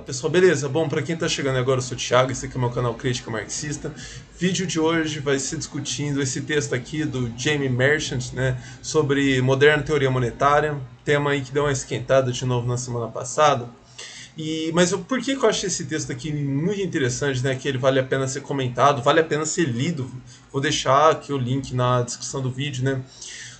Pessoal, beleza? Bom, para quem está chegando agora, eu sou o Thiago, esse aqui é o meu canal Crítica Marxista. Vídeo de hoje vai ser discutindo esse texto aqui do Jamie Merchant, né, sobre moderna teoria monetária, tema aí que deu uma esquentada de novo na semana passada. Por que eu acho esse texto aqui muito interessante, né, que ele vale a pena ser comentado, vale a pena ser lido? Vou deixar aqui o link na descrição do vídeo, né?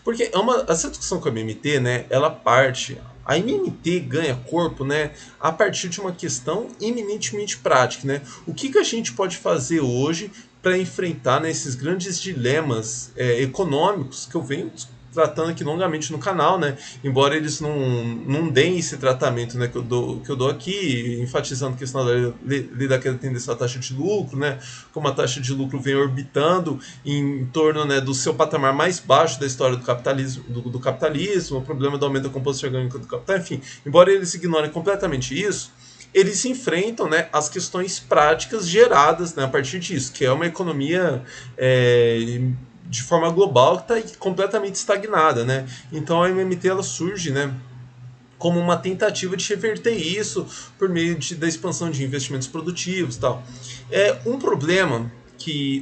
Porque essa discussão com a MMT, né, ela parte. A MMT ganha corpo, né, a partir de uma questão eminentemente prática, né? O que a gente pode fazer hoje para enfrentar, né, esses grandes dilemas econômicos que eu venho tratando aqui longamente no canal, né? Embora eles não deem esse tratamento, né, que eu dou aqui, enfatizando a questão da tendência à taxa de lucro, né? Como a taxa de lucro vem orbitando em torno, né, do seu patamar mais baixo da história do capitalismo, o problema do aumento da composição orgânica do capital, enfim. Embora eles ignorem completamente isso, eles enfrentam, né, as questões práticas geradas, né, a partir disso, que é uma economia de forma global que está completamente estagnada, né? Então a MMT ela surge, né, como uma tentativa de reverter isso por meio da expansão de investimentos produtivos e tal. É um problema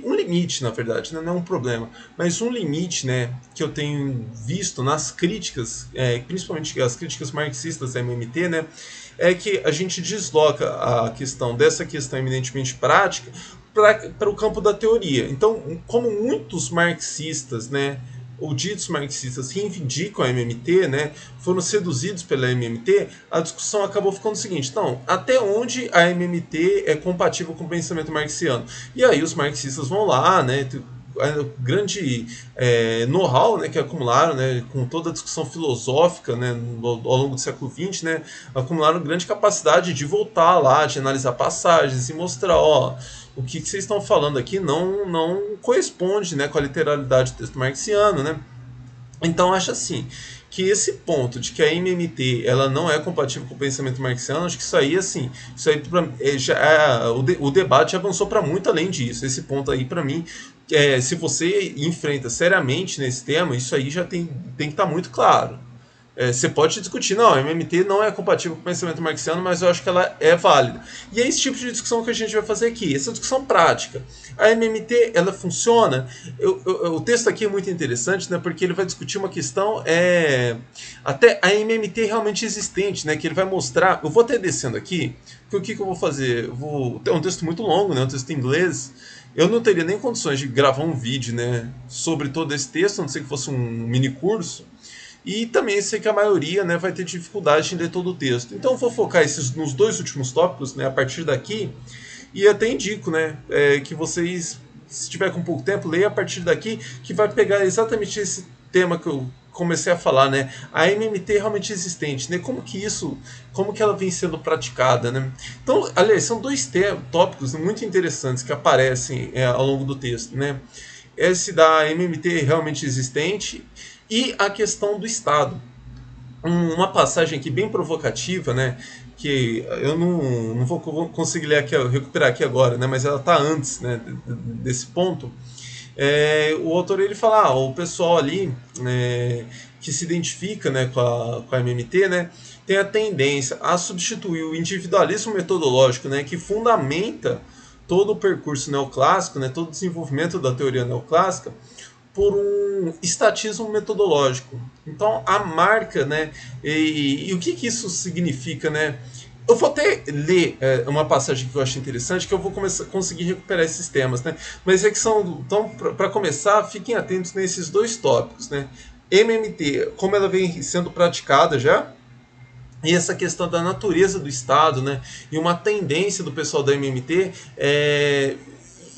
um limite, na verdade, né, não é um problema, mas um limite, né, que eu tenho visto nas críticas, principalmente as críticas marxistas da MMT, né, é que a gente desloca dessa questão eminentemente prática para o campo da teoria. Então, como muitos marxistas, né, ou ditos marxistas reivindicam a MMT, né, foram seduzidos pela MMT, a discussão acabou ficando o seguinte: então, até onde a MMT é compatível com o pensamento marxiano? E aí os marxistas vão lá, né, grande know-how, né, que acumularam, né, com toda a discussão filosófica, né, ao longo do século XX, né, acumularam grande capacidade de voltar lá, de analisar passagens e mostrar, ó, o que vocês estão falando aqui não corresponde, né, com a literalidade do texto marxiano, né? Então acho assim que esse ponto de que a MMT ela não é compatível com o pensamento marxiano, acho que isso aí assim, o debate avançou para muito além disso. Esse ponto aí para mim, se você enfrenta seriamente nesse tema, isso aí já tem que estar muito claro. Você pode discutir, não, a MMT não é compatível com o pensamento marxiano, mas eu acho que ela é válida. E é esse tipo de discussão que a gente vai fazer aqui, essa discussão prática. A MMT, ela funciona? O texto aqui é muito interessante, né, porque ele vai discutir uma questão, até a MMT realmente existente, né, que ele vai mostrar. Eu vou até descendo aqui, que o que eu vou fazer? É um texto muito longo, né, um texto em inglês. Eu não teria nem condições de gravar um vídeo, né, sobre todo esse texto, a não ser que fosse um mini curso. E também sei que a maioria, né, vai ter dificuldade em ler todo o texto. Então eu vou focar nos dois últimos tópicos, né, a partir daqui. E até indico, né, que vocês, se tiver com pouco tempo, leiam a partir daqui, que vai pegar exatamente esse tema que eu comecei a falar, né, a MMT realmente existente, né, como que ela vem sendo praticada, né. Então, aliás, são dois tópicos muito interessantes que aparecem ao longo do texto, né. Esse da MMT realmente existente e a questão do Estado. Uma passagem aqui bem provocativa, né, que eu não vou conseguir recuperar aqui agora, né, mas ela está antes, né, desse ponto. O autor ele fala, o pessoal ali que se identifica, né, com a MMT, né, tem a tendência a substituir o individualismo metodológico, né, que fundamenta todo o percurso neoclássico, né, todo o desenvolvimento da teoria neoclássica, por um estatismo metodológico. Então a marca, né, e o que isso significa, né? Eu vou até ler uma passagem que eu acho interessante, que eu vou conseguir recuperar esses temas, né? Mas então, para começar, fiquem atentos nesses dois tópicos, né? MMT, como ela vem sendo praticada já, e essa questão da natureza do Estado, né? E uma tendência do pessoal da MMT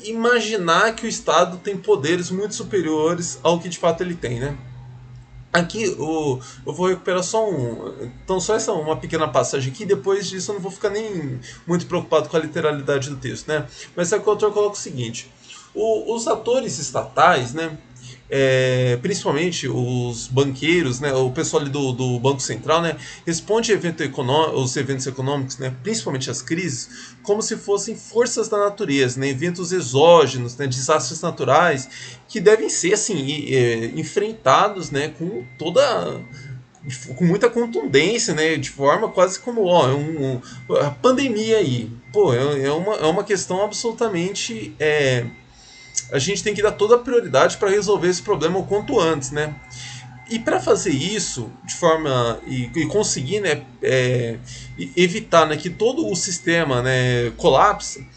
imaginar que o Estado tem poderes muito superiores ao que de fato ele tem, né? Aqui eu vou recuperar só essa uma pequena passagem aqui, depois disso eu não vou ficar nem muito preocupado com a literalidade do texto, né? Mas é que o autor coloca o seguinte: os atores estatais, né, principalmente os banqueiros, né, o pessoal ali do Banco Central, né, responde aos eventos econômicos, né, principalmente as crises, como se fossem forças da natureza, né, eventos exógenos, né, desastres naturais, que devem ser assim, enfrentados, né, com muita contundência, né? De forma quase como, ó, a pandemia aí. Pô, é uma questão absolutamente. A gente tem que dar toda a prioridade para resolver esse problema o quanto antes, né? E para fazer isso de forma e conseguir, né, evitar, né, que todo o sistema, né, colapse,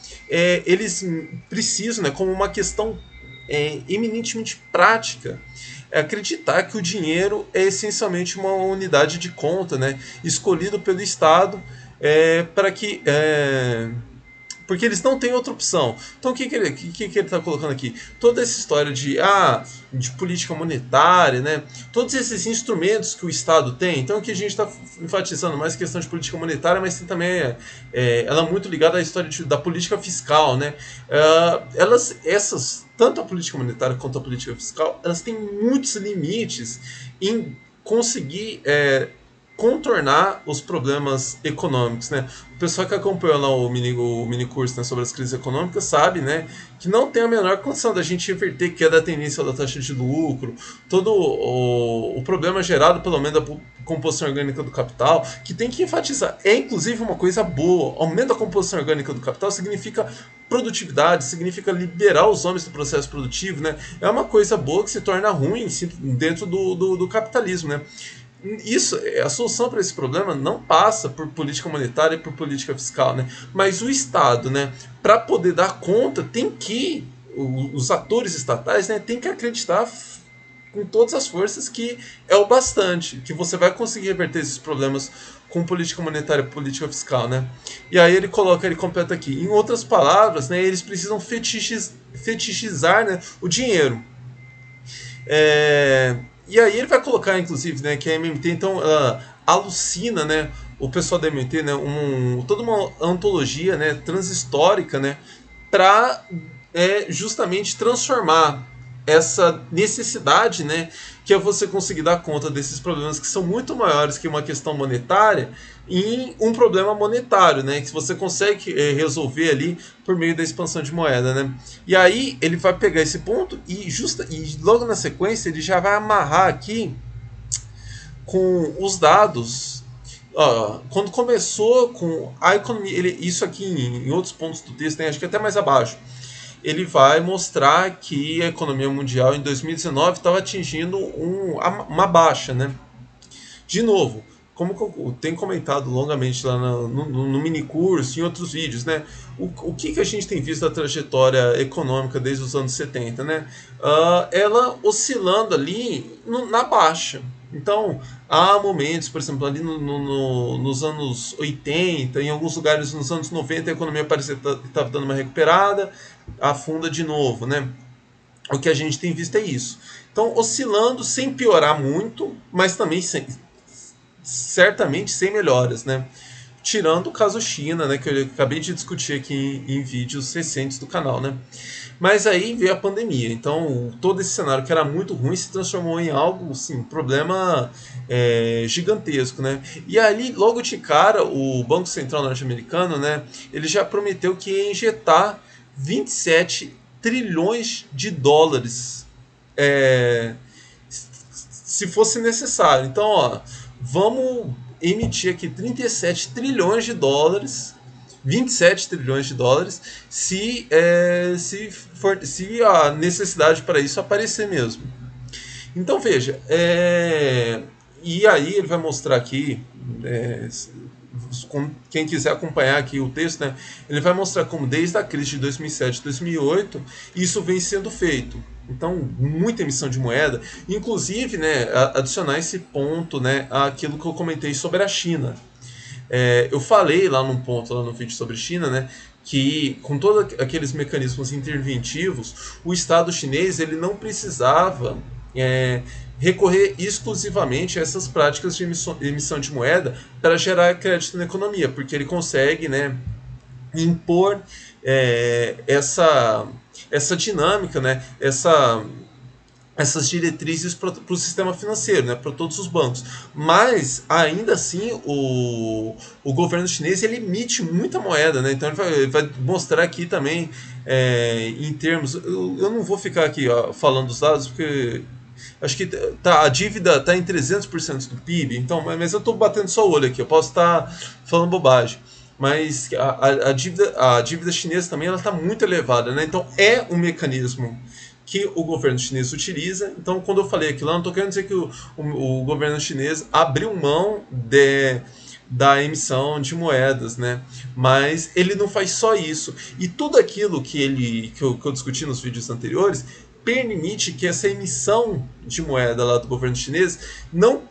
eles precisam, né, como uma questão eminentemente prática, acreditar que o dinheiro é essencialmente uma unidade de conta, né, escolhido pelo Estado para que porque eles não têm outra opção. Então o que ele está colocando aqui? Toda essa história de política monetária, né? Todos esses instrumentos que o Estado tem. Então aqui a gente está enfatizando mais a questão de política monetária, mas tem também ela é muito ligada à história da política fiscal, né? Tanto a política monetária quanto a política fiscal, elas têm muitos limites em conseguir contornar os problemas econômicos, né? O pessoal que acompanhou lá o mini curso, né, sobre as crises econômicas sabe, né, que não tem a menor condição da gente reverter queda da tendência da taxa de lucro, todo o problema gerado pelo menos da composição orgânica do capital, que tem que enfatizar, é inclusive uma coisa boa. Aumento da composição orgânica do capital significa produtividade, significa liberar os homens do processo produtivo, né? É uma coisa boa que se torna ruim dentro do capitalismo, né? Isso, a solução para esse problema não passa por política monetária e por política fiscal, né? Mas o Estado, né, para poder dar conta, tem que os atores estatais, né, tem que acreditar com todas as forças que é o bastante, que você vai conseguir reverter esses problemas com política monetária e política fiscal, né? E aí ele completa aqui, em outras palavras, né, eles precisam fetichizar, né, o dinheiro. E aí ele vai colocar, inclusive, né, que a MMT então alucina, né, o pessoal da MMT, né, toda uma antologia, né, transhistórica, né, para justamente transformar essa necessidade, né, que é você conseguir dar conta desses problemas que são muito maiores que uma questão monetária em um problema monetário, né, que você consegue resolver ali por meio da expansão de moeda, né. E aí ele vai pegar esse ponto e logo na sequência ele já vai amarrar aqui com os dados. Quando começou com a economia, isso aqui em outros pontos do texto, né, acho que até mais abaixo, ele vai mostrar que a economia mundial em 2019 estava atingindo uma baixa, né? De novo, como eu tenho comentado longamente lá no mini curso e em outros vídeos, né? O que a gente tem visto da trajetória econômica desde os anos 70, né? Ela oscilando ali na baixa. Então, há momentos, por exemplo, ali nos anos 80, em alguns lugares nos anos 90, a economia parecia que estava dando uma recuperada, afunda de novo, né? O que a gente tem visto é isso. Então, oscilando sem piorar muito, mas também certamente sem melhoras, né? Tirando o caso China, né, que eu acabei de discutir aqui em vídeos recentes do canal, né? Mas aí veio a pandemia, então todo esse cenário que era muito ruim se transformou em algo, assim, problema gigantesco, né? E ali, logo de cara, o Banco Central norte-americano, né, ele já prometeu que ia injetar 27 trilhões de dólares se fosse necessário. Então, ó, vamos emitir aqui 37 trilhões de dólares, 27 trilhões de dólares, se a necessidade para isso aparecer mesmo. Então veja, e aí ele vai mostrar aqui, quem quiser acompanhar aqui o texto, né, ele vai mostrar como desde a crise de 2007 e 2008 isso vem sendo feito. Então, muita emissão de moeda, inclusive, né, adicionar esse ponto, né, àquilo que eu comentei sobre a China. Eu falei lá num ponto, lá no vídeo sobre China, né, que com todos aqueles mecanismos interventivos, o Estado chinês ele não precisava recorrer exclusivamente a essas práticas de emissão de moeda para gerar crédito na economia, porque ele consegue, né, impor essa dinâmica, né, essas diretrizes para o sistema financeiro, né, para todos os bancos. Mas, ainda assim, o governo chinês ele emite muita moeda, né, então ele vai mostrar aqui também, em termos... Eu não vou ficar aqui falando dos dados, porque Acho que tá, a dívida está em 300% do PIB, então, mas eu estou batendo só o olho aqui, eu posso estar falando bobagem. Mas a dívida chinesa também está muito elevada, né? Então é um mecanismo que o governo chinês utiliza. Então, quando eu falei aquilo, eu não estou querendo dizer que o governo chinês abriu mão da emissão de moedas, né? Mas ele não faz só isso. E tudo aquilo que eu discuti nos vídeos anteriores permite que essa emissão de moeda lá do governo chinês não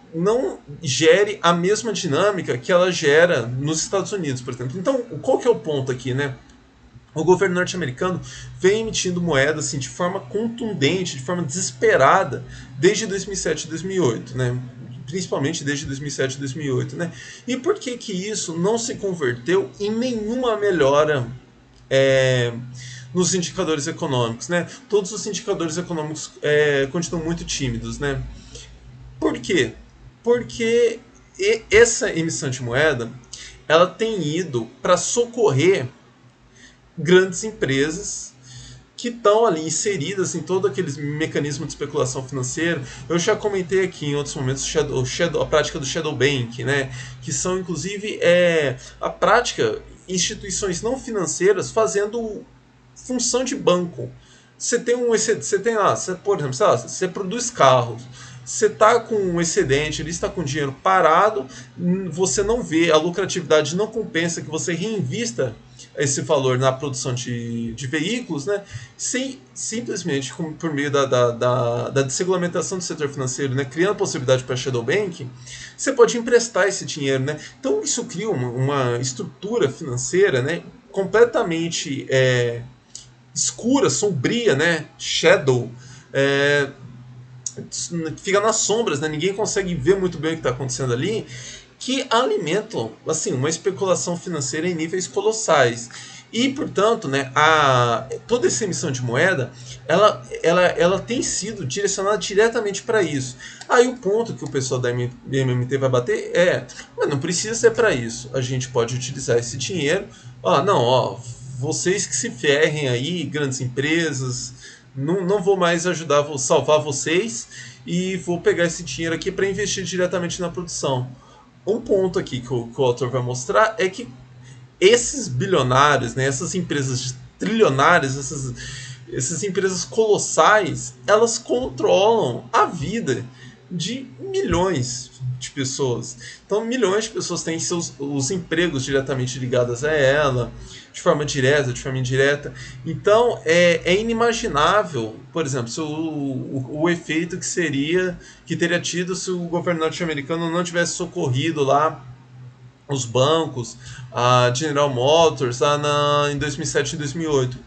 gere a mesma dinâmica que ela gera nos Estados Unidos, por exemplo. Então, qual que é o ponto aqui, né? O governo norte-americano vem emitindo moeda assim, de forma contundente, de forma desesperada, desde 2007 e 2008, né? Principalmente desde 2007 e 2008. Né? E por que isso não se converteu em nenhuma melhora nos indicadores econômicos? Né? Todos os indicadores econômicos continuam muito tímidos. Né? Por quê? Porque essa emissão de moeda ela tem ido para socorrer grandes empresas que estão ali inseridas em todo aquele mecanismo de especulação financeira. Eu já comentei aqui em outros momentos a prática do shadow bank, né? Que são inclusive a prática instituições não financeiras fazendo função de banco. Você tem lá, por exemplo, sei lá, você produz carros. Você está com um excedente, ele está com dinheiro parado, você não vê, a lucratividade não compensa que você reinvista esse valor na produção de veículos, né? Simplesmente por meio da desregulamentação do setor financeiro, né? Criando possibilidade para shadow banking, você pode emprestar esse dinheiro, né? Então isso cria uma estrutura financeira, né? Completamente escura, sombria, né? Shadow, fica nas sombras, né? Ninguém consegue ver muito bem o que está acontecendo ali, que alimentam assim, uma especulação financeira em níveis colossais. E, portanto, né, toda essa emissão de moeda ela tem sido direcionada diretamente para isso. Aí o ponto que o pessoal da MMT vai bater mas não precisa ser para isso. A gente pode utilizar esse dinheiro. Vocês que se ferrem aí, grandes empresas, não vou mais ajudar, vou salvar vocês e vou pegar esse dinheiro aqui para investir diretamente na produção. Um ponto aqui que o autor vai mostrar é que esses bilionários, né, essas empresas trilionárias, essas empresas colossais, elas controlam a vida de milhões de pessoas. Então, milhões de pessoas têm os empregos diretamente ligados a ela, de forma direta, de forma indireta. Então, é inimaginável, por exemplo, o efeito que teria tido se o governo norte-americano não tivesse socorrido lá os bancos, a General Motors, em 2007 e 2008.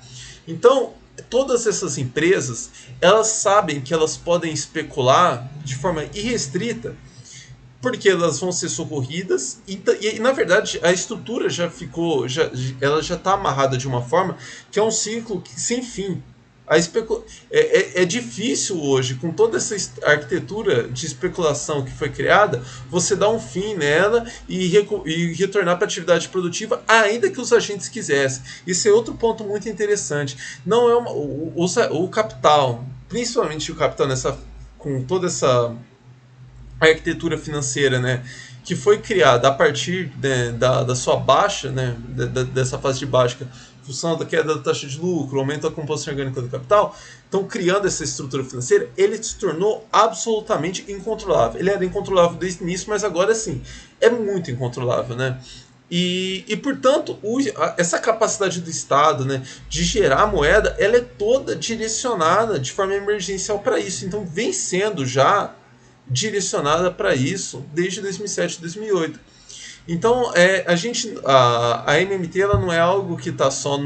Então, todas essas empresas, elas sabem que elas podem especular de forma irrestrita, porque elas vão ser socorridas e na verdade a estrutura ela já está amarrada de uma forma que é um ciclo sem fim. É difícil hoje, com toda essa arquitetura de especulação que foi criada, você dar um fim nela e retornar para a atividade produtiva, ainda que os agentes quisessem. Isso é outro ponto muito interessante. Não é o capital, principalmente o capital com toda essa arquitetura financeira, né, que foi criada a partir, né, da sua baixa, né, dessa fase de baixa, função da queda da taxa de lucro, aumento da composição orgânica do capital, então criando essa estrutura financeira, ele se tornou absolutamente incontrolável. Ele era incontrolável desde o início, mas agora sim, é muito incontrolável, né? E portanto, essa capacidade do Estado, né, de gerar moeda, ela é toda direcionada de forma emergencial para isso. Então vem sendo já direcionada para isso desde 2007 e 2008. Então, a MMT ela não é algo que está só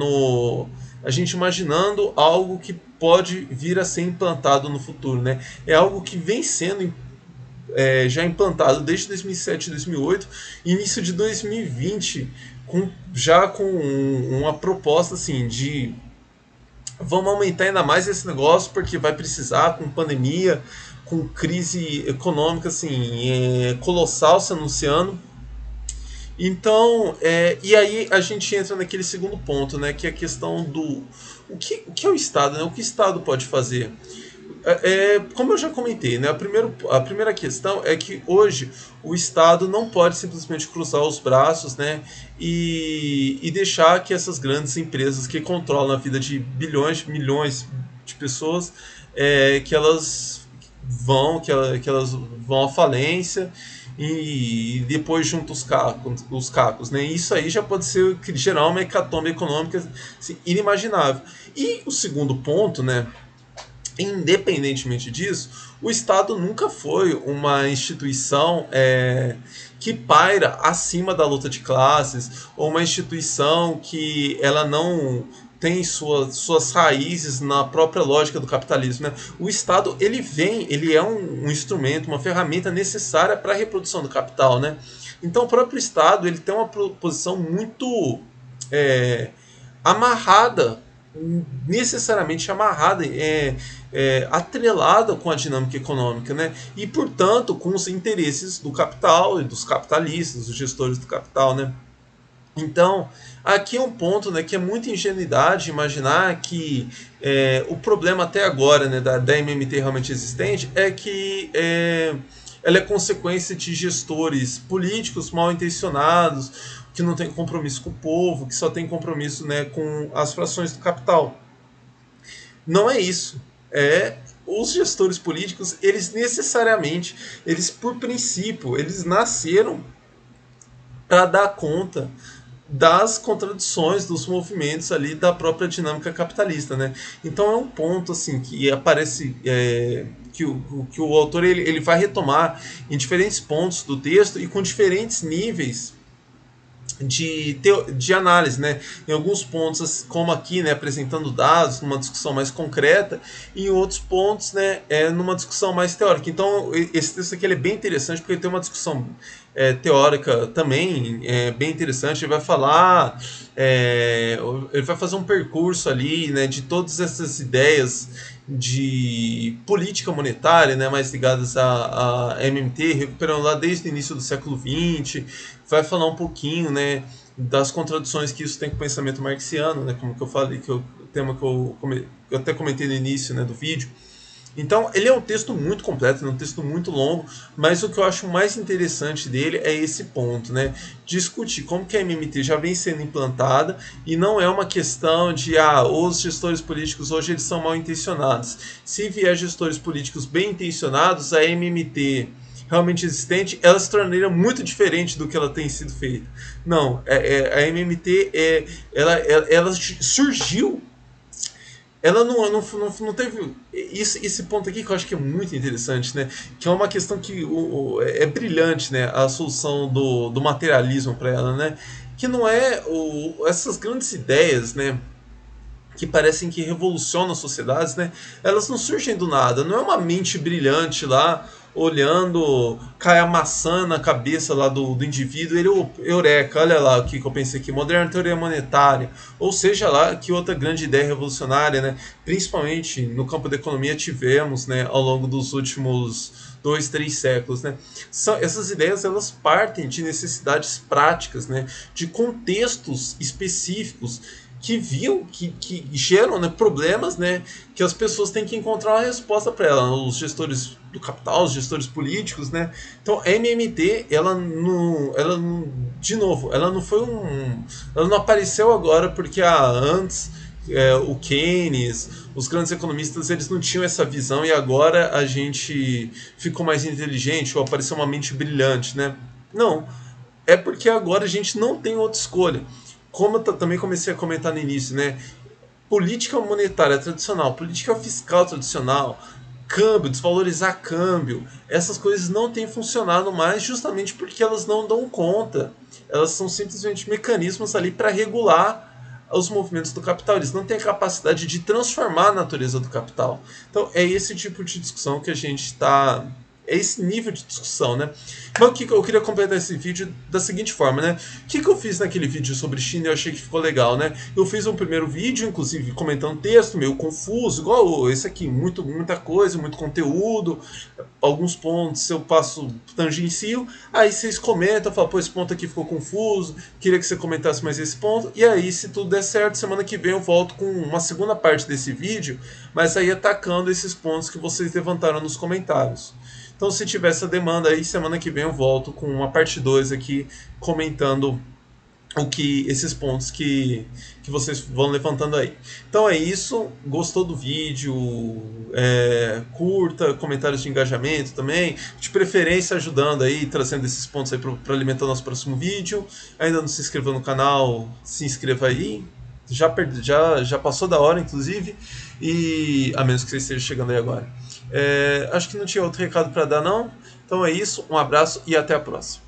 a gente imaginando algo que pode vir a ser implantado no futuro, né? É algo que vem sendo já implantado desde 2007 e 2008, início de 2020, já com uma proposta assim de vamos aumentar ainda mais esse negócio porque vai precisar, com pandemia, com crise econômica assim, colossal se anunciando. Então, e aí a gente entra naquele segundo ponto, né, que é a questão do o que é o Estado, né, o que o Estado pode fazer. como eu já comentei, né, a primeira questão é que hoje o Estado não pode simplesmente cruzar os braços, né, e deixar que essas grandes empresas que controlam a vida de bilhões, milhões de pessoas, que elas que elas vão à falência e depois juntam os cacos, né? Isso aí já pode ser gerar uma hecatombe econômica assim, inimaginável. E o segundo ponto, né? Independentemente disso, o Estado nunca foi uma instituição que paira acima da luta de classes, ou uma instituição que ela não tem suas raízes na própria lógica do capitalismo. Né? O Estado ele é um instrumento, uma ferramenta necessária para a reprodução do capital. Né? Então o próprio Estado ele tem uma posição muito é, amarrada, necessariamente amarrada, atrelada com a dinâmica econômica, né? E, portanto, com os interesses do capital e dos capitalistas, dos gestores do capital, né? Então, aqui é um ponto, né, que é muita ingenuidade imaginar que o problema até agora, né, da MMT realmente existente é que ela é consequência de gestores políticos mal intencionados, que não tem compromisso com o povo, que só tem compromisso, né, com as frações do capital. Não é isso. Os gestores políticos, eles necessariamente, eles por princípio, eles nasceram para dar conta das contradições dos movimentos ali da própria dinâmica capitalista, né? Então é um ponto assim que aparece que o autor ele vai retomar em diferentes pontos do texto e com diferentes níveis de análise, né? Em alguns pontos, como aqui, né, apresentando dados, numa discussão mais concreta, e em outros pontos, né, numa discussão mais teórica. Então, esse texto aqui ele é bem interessante, porque ele tem uma discussão teórica também bem interessante. Ele vai falar, ele vai fazer um percurso ali, né, de todas essas ideias de política monetária, né, mais ligadas à MMT, recuperando lá desde o início do século XX, vai falar um pouquinho, né, das contradições que isso tem com o pensamento marxiano, né, como que eu falei, o tema que eu até comentei no início, né, do vídeo. Então, ele é um texto muito completo, é um texto muito longo, mas o que eu acho mais interessante dele é esse ponto, né? Discutir como que a MMT já vem sendo implantada e não é uma questão de, os gestores políticos hoje eles são mal intencionados. Se vier gestores políticos bem intencionados, a MMT realmente existente, ela se tornaria muito diferente do que ela tem sido feita. Não, a MMT, ela surgiu, ela não teve esse ponto aqui que eu acho que é muito interessante, né? Que é uma questão que é brilhante, né? A solução do materialismo para ela, né? Que não é essas grandes ideias, né? Que parecem que revolucionam as sociedades, né? Elas não surgem do nada. Não é uma mente brilhante lá olhando, cai a maçã na cabeça lá do indivíduo, ele, eureka, olha lá o que eu pensei aqui, moderna teoria monetária, ou seja lá, que outra grande ideia revolucionária, né? Principalmente no campo da economia tivemos, né, ao longo dos últimos 2, 3 séculos, né? Essas ideias elas partem de necessidades práticas, né? De contextos específicos que geram, né, problemas, né, que as pessoas têm que encontrar uma resposta para ela, os gestores do capital, os gestores políticos, né? Então a MMT, de novo, ela não apareceu agora porque antes o Keynes, os grandes economistas, eles não tinham essa visão e agora a gente ficou mais inteligente ou apareceu uma mente brilhante, né? Não, é porque agora a gente não tem outra escolha. Como eu também comecei a comentar no início, né? Política monetária tradicional, política fiscal tradicional, câmbio, desvalorizar câmbio, essas coisas não têm funcionado mais justamente porque elas não dão conta. Elas são simplesmente mecanismos ali para regular os movimentos do capital. Eles não têm a capacidade de transformar a natureza do capital. Então é esse tipo de discussão que a gente está É esse nível de discussão, né? Mas o que eu queria completar esse vídeo da seguinte forma, né? O que eu fiz naquele vídeo sobre China e eu achei que ficou legal, né? Eu fiz um primeiro vídeo, inclusive comentando texto, meio confuso, igual esse aqui, muita coisa, muito conteúdo, alguns pontos eu passo tangencio, aí vocês comentam, falam, pô, esse ponto aqui ficou confuso, queria que você comentasse mais esse ponto, e aí, se tudo der certo, semana que vem eu volto com uma segunda parte desse vídeo, mas aí atacando esses pontos que vocês levantaram nos comentários. Então, se tiver essa demanda aí, semana que vem eu volto com uma parte 2 aqui, comentando esses pontos que vocês vão levantando aí. Então é isso, gostou do vídeo, curta, comentários de engajamento também, de preferência ajudando aí, trazendo esses pontos aí para alimentar o nosso próximo vídeo. Ainda não se inscreveu no canal, se inscreva aí. Já passou da hora, inclusive, e a menos que você esteja chegando aí agora. Acho que não tinha outro recado para dar, não. Então é isso, um abraço e até a próxima.